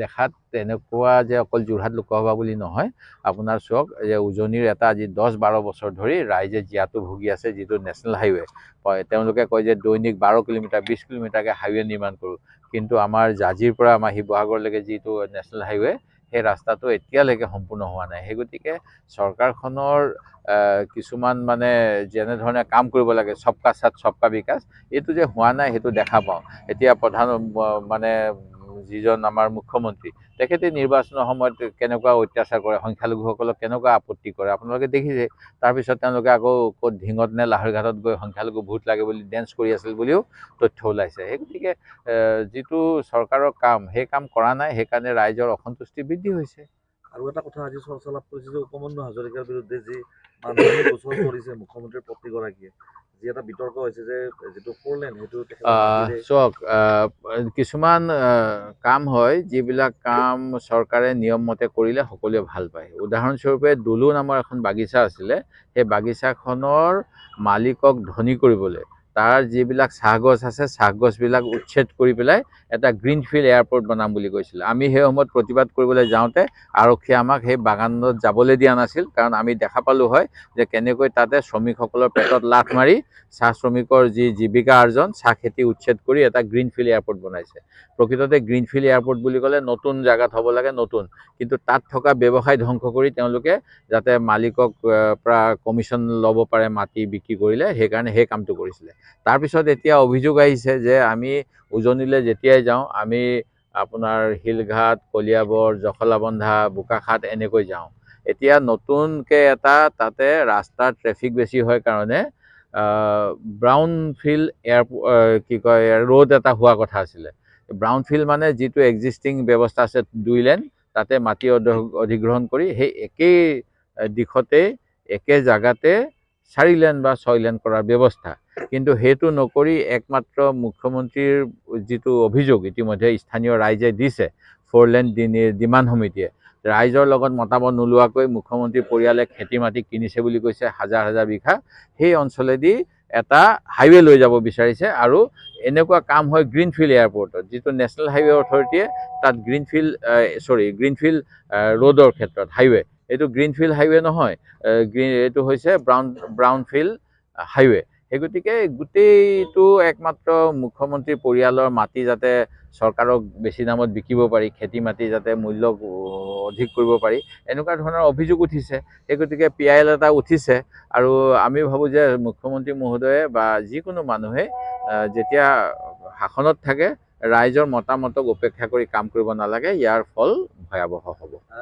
দেখাত তেনেকুৱা যে অকল যোৰহাট লোকসভা বুলি নহয়, আপোনাৰ চাওক যে উজনিৰ এটা আজি 10-12 বছৰ ধৰি ৰাইজে জীয়াতু ভুগি আছে, যিটো নেশ্যনেল হাইৱে। তেওঁলোকে কয় যে দৈনিক 12 কিলোমিটাৰ 20 কিলোমিটাৰকৈ হাইৱে নিৰ্মাণ কৰোঁ, কিন্তু আমাৰ জাজিৰ পৰা আমাৰ শিৱসাগৰলৈকে যিটো নেশ্যনেল হাইৱে, সেই ৰাস্তাটো এতিয়ালৈকে সম্পূৰ্ণ হোৱা নাই। সেই গতিকে চৰকাৰখনৰ কিছুমান মানে যেনেধৰণে কাম কৰিব লাগে, সবকা সাথ সবকা বিকাশ, এইটো যে হোৱা নাই সেইটো দেখা পাওঁ। এতিয়া মানে যিজন আমাৰ মুখ্যমন্ত্ৰী, তেখেতে নিৰ্বাচনৰ সময়ত কেনেকুৱা অত্যাচাৰ কৰে, সংখ্যালঘুসকলক কেনেকুৱা আপত্তি কৰে আপোনালোকে দেখিছে। তাৰপিছত তেওঁলোকে আকৌ ক'ত ঢিঙত নে লাহৰীঘাটত গৈ সংখ্যালঘু ভোট লাগে বুলি ডেন্স কৰি আছিল বুলিও তথ্য ওলাইছে। সেই গতিকে যিটো চৰকাৰৰ কাম, সেই কাম কৰা নাই, সেইকাৰণে ৰাইজৰ অসন্তুষ্টি বৃদ্ধি হৈছে। আৰু এটা কথা আজি চৰ্চালাপ কৰিছে যে উপমন্যু হাজৰিকাৰ বিৰুদ্ধে যি মানহানি গোচৰ কৰিছে মুখ্যমন্ত্ৰীৰ পত্নীগৰাকীয়ে, যি এটা বিতৰ্ক হৈছে যে যিটো ফ'ৰলেন সেইটো চাওক, কিছুমান কাম হয় যিবিলাক কাম চৰকাৰে নিয়মমতে কৰিলে সকলোৱে ভাল পায়। উদাহৰণস্বৰূপে দুলু নামৰ এখন বাগিচা আছিলে, সেই বাগিচাখনৰ মালিকক ধনী কৰিবলৈ তাৰ যিবিলাক চাহগছ আছে, চাহগছবিলাক উচ্ছেদ কৰি পেলাই এটা গ্ৰীণফিল্ড এয়াৰপৰ্ট বনাম বুলি কৈছিলে। আমি সেই সময়ত প্ৰতিবাদ কৰিবলৈ যাওঁতে আৰক্ষীয়ে আমাক সেই বাগানত যাবলৈ দিয়া নাছিল, কাৰণ আমি দেখা পালোঁ হয় যে কেনেকৈ তাতে শ্ৰমিকসকলৰ পেটত লাথ মাৰি চাহ শ্ৰমিকৰ যি জীৱিকা আৰ্জন, চাহ খেতি উচ্ছেদ কৰি এটা গ্ৰীণফিল্ড এয়াৰপৰ্ট বনাইছে। প্ৰকৃততে গ্ৰীণফিল্ড এয়াৰপৰ্ট বুলি ক'লে নতুন জেগাত হ'ব লাগে, নতুন, কিন্তু তাত থকা ব্যৱসায় ধ্বংস কৰি তেওঁলোকে যাতে মালিকক পৰা কমিশ্যন ল'ব পাৰে মাটি বিক্ৰী কৰিলে, সেইকাৰণে সেই কামটো কৰিছিলে। তাৰপিছত এতিয়া অভিযোগ আহিছে যে আমি উজনিলৈ যেতিয়াই যাওঁ, আমি আপোনাৰ শিলঘাট, কলিয়াবৰ, জখলাবন্ধা, বোকাখাট এনেকৈ যাওঁ। এতিয়া নতুনকৈ এটা তাতে ৰাস্তাৰ ট্ৰেফিক বেছি হয় কাৰণে ব্ৰাউনফিল্ড কি কয় ৰোড এটা হোৱা কথা আছিলে। ব্ৰাউনফিল্ড মানে যিটো এক্সিষ্টিং ব্যৱস্থা আছে 2 লেন, তাতে মাটি অধিগ্ৰহণ কৰি সেই একেই দিশতে একে জেগাতে 4 লেন বা 6 লেন কৰাৰ ব্যৱস্থা। কিন্তু সেইটো নকৰি একমাত্ৰ মুখ্যমন্ত্ৰীৰ যিটো অভিযোগ ইতিমধ্যে স্থানীয় ৰাইজে দিছে, 4 লেন ডিমাণ্ড সমিতিয়ে ৰাইজৰ লগত মতামত নোলোৱাকৈ মুখ্যমন্ত্ৰীৰ পৰিয়ালে খেতি মাটি কিনিছে বুলি কৈছে, হাজাৰ হাজাৰ বিঘা, সেই অঞ্চলেদি এটা হাইৱে লৈ যাব বিচাৰিছে। আৰু এনেকুৱা কাম হয় গ্ৰীণফিল্ড এয়াৰপৰ্টত, যিটো নেশ্যনেল হাইৱে অথৰিটিয়ে তাত গ্ৰীণফিল্ড ৰোডৰ ক্ষেত্ৰত হাইৱে, এইটো গ্ৰীণফিল্ড হাইৱে নহয়, এইটো হৈছে ব্ৰাউনফিল্ড হাইৱে। সেই গতিকে গোটেইটো একমাত্ৰ মুখ্যমন্ত্ৰীৰ পৰিয়ালৰ মাটি যাতে চৰকাৰক বেছি দামত বিকিব পাৰি, খেতি মাটি যাতে মূল্য অধিক কৰিব পাৰি, এনেকুৱা ধৰণৰ অভিযোগ উঠিছে। সেই গতিকে PIL এটা উঠিছে। আৰু আমি ভাবোঁ যে মুখ্যমন্ত্ৰী মহোদয়ে বা যিকোনো মানুহে যেতিয়া শাসনত থাকে, ৰাইজৰ মতামতক উপেক্ষা কৰি কাম কৰিব নালাগে, ইয়াৰ ফল ভয়াৱহ হ'ব।